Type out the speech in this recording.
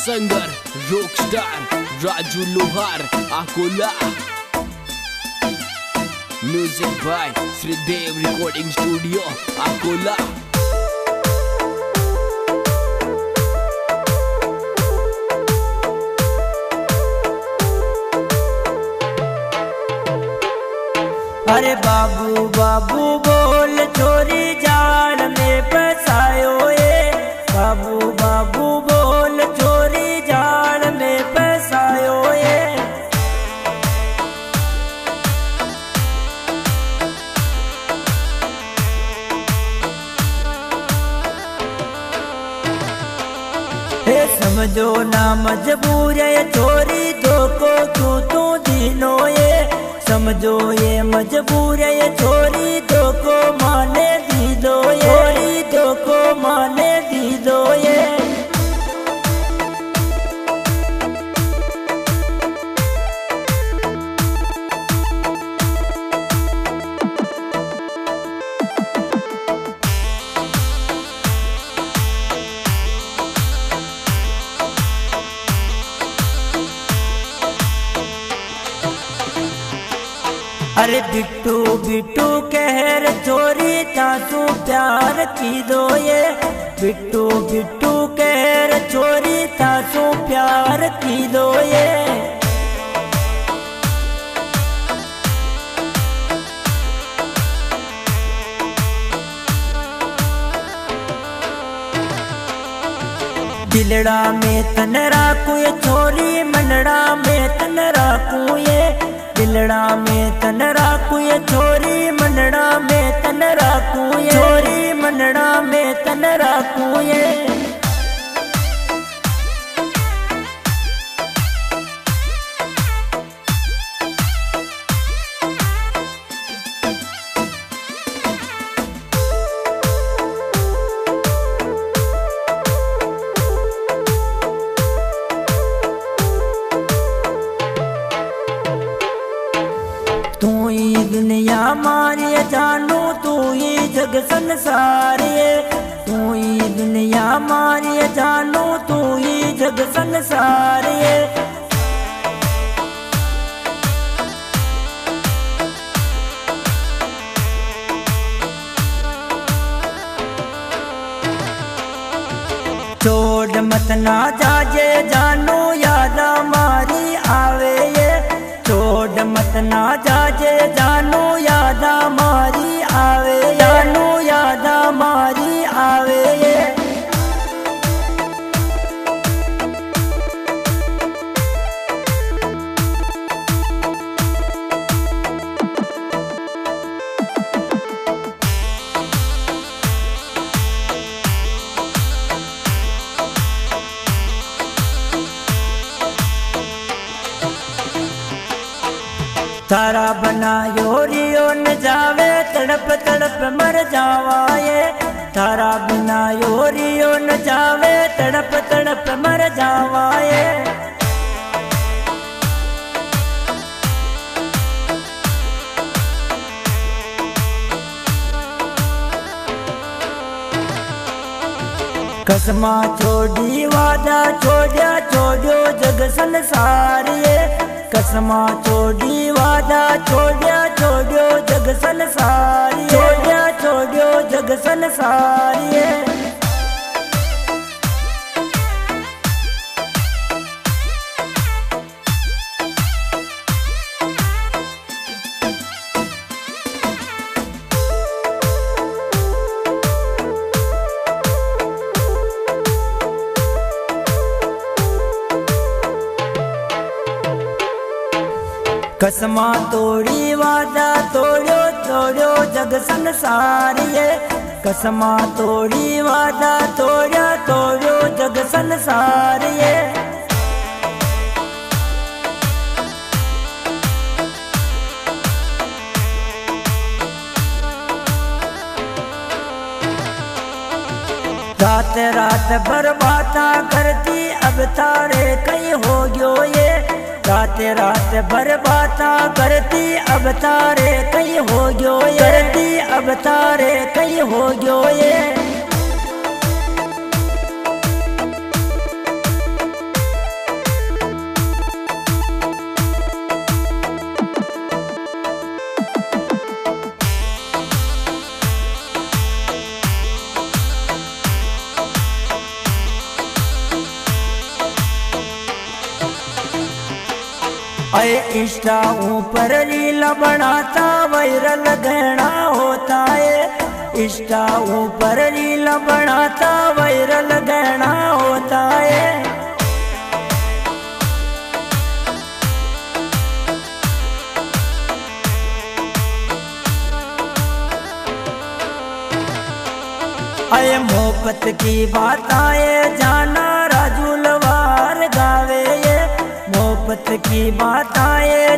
Singer rockstar Raju Lohar Akola. Music by Shridev recording studio Akola. अरे बाबू बाबू बोल चोरी जाल में फसायो ये। बाबू बाबू बोल चोरी जाल में फसायो ये। हे समझो ना मजबूर है चोरी धोखो क्यों तू दीनो ये। समझो ये मजबूर है ये चोरी धोखो माने दी दो ये। चोरी धोखो माने दी दो ये। अरे बिट्टू बिट्टू कहर चोरी तासू प्यार की दो ये। बिट्टू बिट्टू कहर चोरी तासू प्यार की दो ये। दिलड़ा में तन राखू ये चोरी मनड़ा में तन राखू ये। दिलड़ा में तन राखू ये चोरी मनड़ा में तन राखू ये। चोरी मनड़ा में तन राखू ये। तू ही दुनिया मारी जानू तू ही जग संसार ये। तू ही दुनिया मारी जानू तू ही जग संसार ये। छोड़ मत ना जाजे जानू याद मारी आवे ये। छोड़ मत ना जाजे जानू याद मारी आवे। जानू याद मारी आवे ये। थारा बनायो रियो न जावे तड़प तड़प मर जावा ये। थारा बनायो रियो न जावे तड़प तड़प मर जावा ये। कसमा छोड़ी वादा छोड़िया छोड़ो जग संसार ये। कसमा छोड़ी वादा छोड़िया छोड़ो जग संसार। छोड़िया छोड़ो जग संसार ये। कसमा तोड़ी वादा तोड़ो तोड़ो जग संसार ये। कसमा तोड़ी वादा तोड़ो तोड़ो जग संसार ये। रात रात भर बाता करती अब तारे कहीं हो गयो ये। रात रात भर बाता करती अब तारे कहीं हो गयो ये। करती अब तारे कहीं हो गयो ये। अरे इंस्टा ऊपर रील बनाता वायरल गहना होता है। इंस्टा ऊपर रील बनाता वायरल गहना होता है। अरे मोहब्बत की बात आए जाना राजू लवार गावे ये। मोहब्बत की बात आए